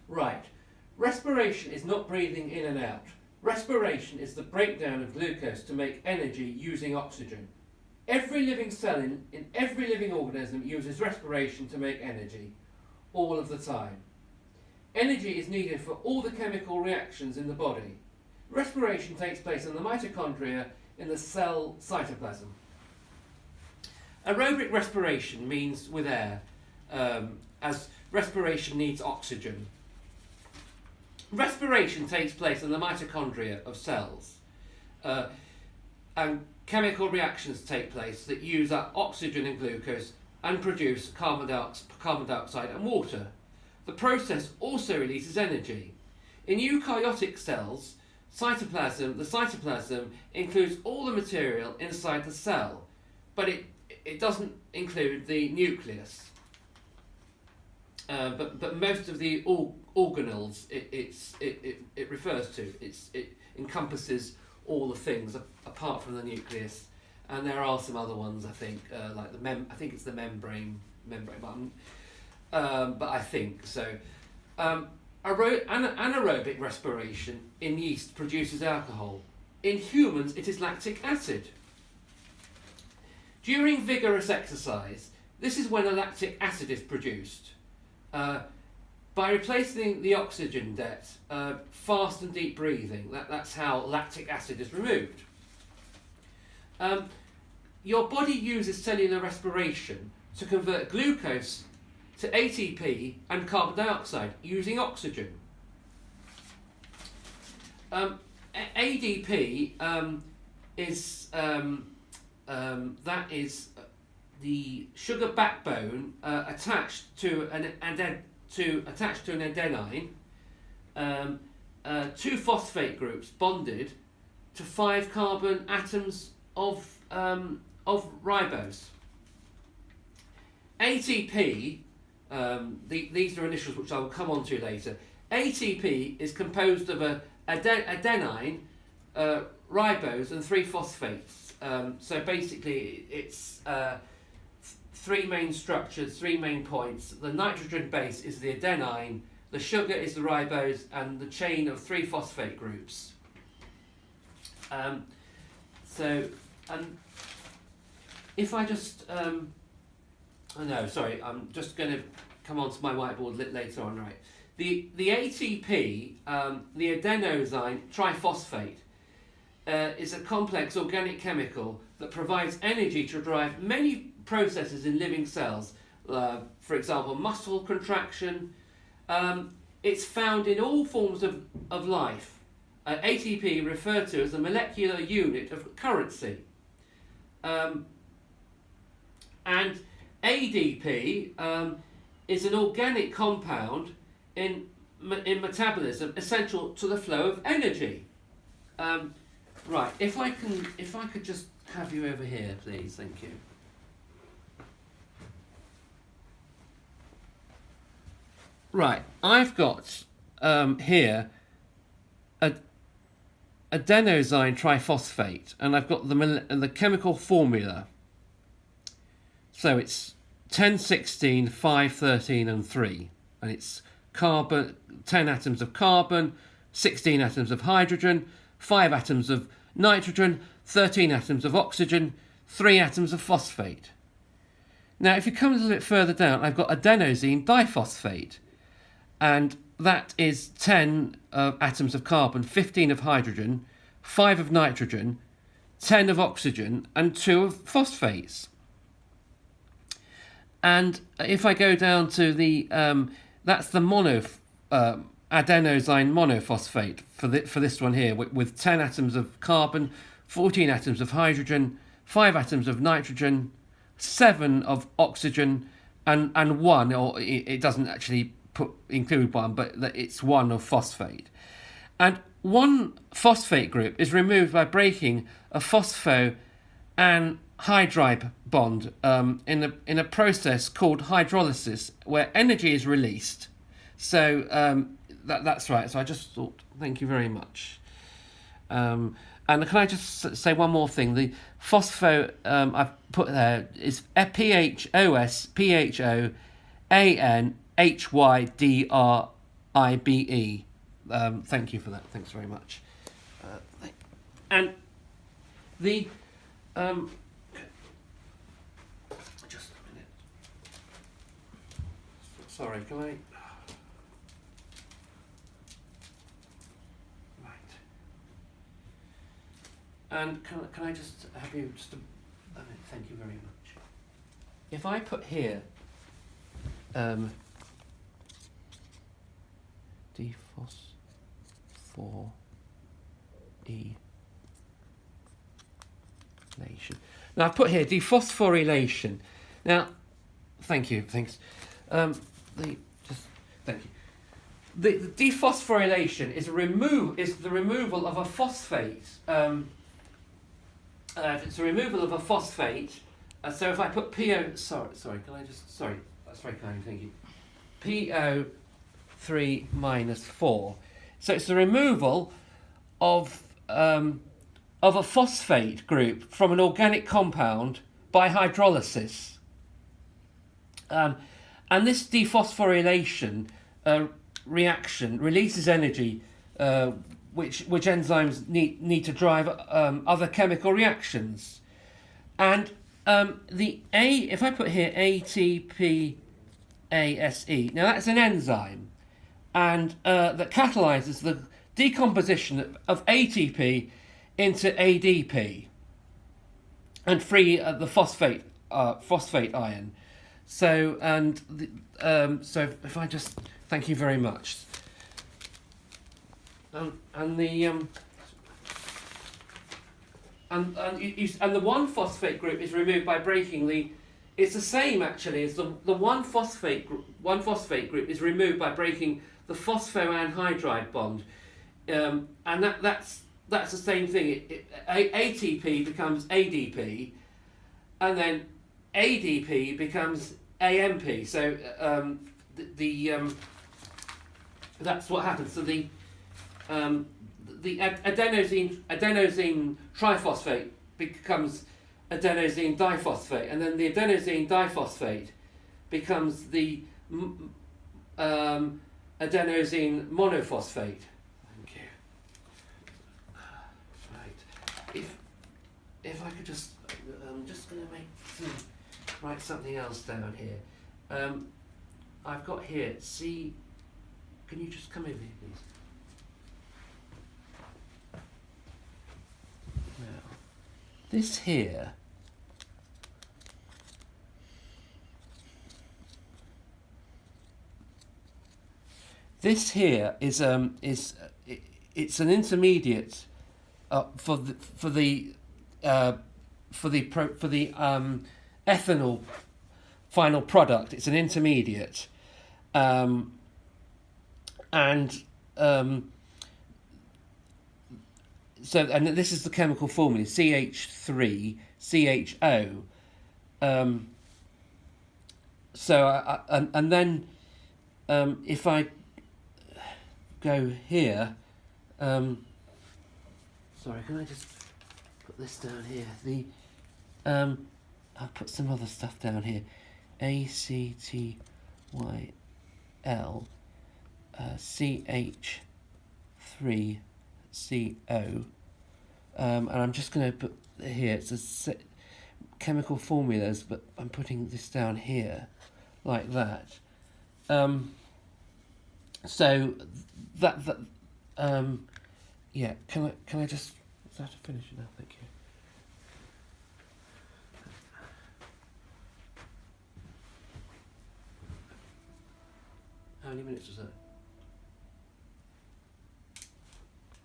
Right. Respiration is not breathing in and out. Respiration is the breakdown of glucose to make energy using oxygen. Every living cell in every living organism uses respiration to make energy, all of the time. Energy is needed for all the chemical reactions in the body. Respiration takes place in the mitochondria in the cell cytoplasm. Aerobic respiration means with air, as respiration needs oxygen. Respiration takes place in the mitochondria of cells, and chemical reactions take place that use up oxygen and glucose and produce carbon dioxide and water. The process also releases energy. In eukaryotic cells, the cytoplasm includes all the material inside the cell, but it doesn't include the nucleus. But most of the organelles it refers to, it encompasses all the things apart from the nucleus, and there are some other ones I think, like I think it's the membrane, but I think so. Anaerobic respiration in yeast produces alcohol. In humans, it is lactic acid. During vigorous exercise, this is when a lactic acid is produced. By replacing the oxygen debt, fast and deep breathing, that's how lactic acid is removed. Your body uses cellular respiration to convert glucose to ATP and carbon dioxide using oxygen. ADP is that is the sugar backbone attached to an adenine. Two phosphate groups bonded to 5 carbon atoms of ribose. ATP, these are initials which I will come on to later. ATP is composed of adenine, ribose, and 3 phosphates. So basically, it's 3 main structures, 3 main points. The nitrogen base is the adenine, the sugar is the ribose, and the chain of 3 phosphate groups. If I just, I'm just going to come on to my whiteboard later on, right? The ATP, the adenosine triphosphate, is a complex organic chemical that provides energy to drive many processes in living cells. For example, muscle contraction. It's found in all forms of life. ATP referred to as a molecular unit of currency. And ADP is an organic compound in metabolism essential to the flow of energy. Right, if I could just have you over here, please, thank you. Right, I've got here adenosine triphosphate, and I've got the chemical formula. So it's 10, 16, 5, 13, and 3, and it's carbon, 10 atoms of carbon, 16 atoms of hydrogen, 5 atoms of nitrogen, 13 atoms of oxygen, 3 atoms of phosphate. Now, if you come a little bit further down, I've got adenosine diphosphate, and that is 10 atoms of carbon, 15 of hydrogen, 5 of nitrogen, 10 of oxygen, and 2 of phosphates. And if I go down to the, that's the adenosine monophosphate for this one here, with 10 atoms of carbon, 14 atoms of hydrogen, 5 atoms of nitrogen, 7 of oxygen, and 1, or it doesn't actually include 1, but it's 1 of phosphate. And one phosphate group is removed by breaking a phospho and hydride bond in a process called hydrolysis, where energy is released. So that's right. So I just thought, thank you very much. And can I just say one more thing? The phospho I've put there is PHOSPHOANHYDRYD. Thank you for that. Thanks very much. And the just a minute. Sorry, can I? Right. And can I just have you just a minute? Thank you very much. If I put here dephosphorylation. Now I've put here dephosphorylation. Now, thank you. Thanks. Thank you. The dephosphorylation is the removal of a phosphate. It's a removal of a phosphate. So if I put PO, sorry, can I just, sorry, that's very kind, thank you. PO3 minus 4. So it's the removal of a phosphate group from an organic compound by hydrolysis. And this dephosphorylation reaction releases energy which enzymes need to drive other chemical reactions. And if I put here ATPase, now that's an enzyme, and that catalyzes the decomposition of ATP into ADP and free the phosphate ion. So so if I just thank you very much. And the 1-phosphate group is removed by breaking the. It's the same actually as the 1-phosphate group. 1-phosphate group is removed by breaking the phosphoanhydride bond, and that's the same thing. ATP becomes ADP, and then ADP becomes AMP. So that's what happens. So the adenosine triphosphate becomes adenosine diphosphate, and then the adenosine diphosphate becomes the adenosine monophosphate. Thank you. Right. If I could just, I'm just going to write something else down here. I've got here C. Can you just come over here, please? Now, this here is it's an intermediate for the ethanol final product. It's an intermediate, so this is the chemical formula CH3CHO. And then if I go here, sorry, can I just put this down here? I'll put some other stuff down here. ACTYL CH3CO, and I'm just going to put here, it's a chemical formulas, but I'm putting this down here like that. So that yeah, can I just start to finish it now? Thank you. How many minutes was that?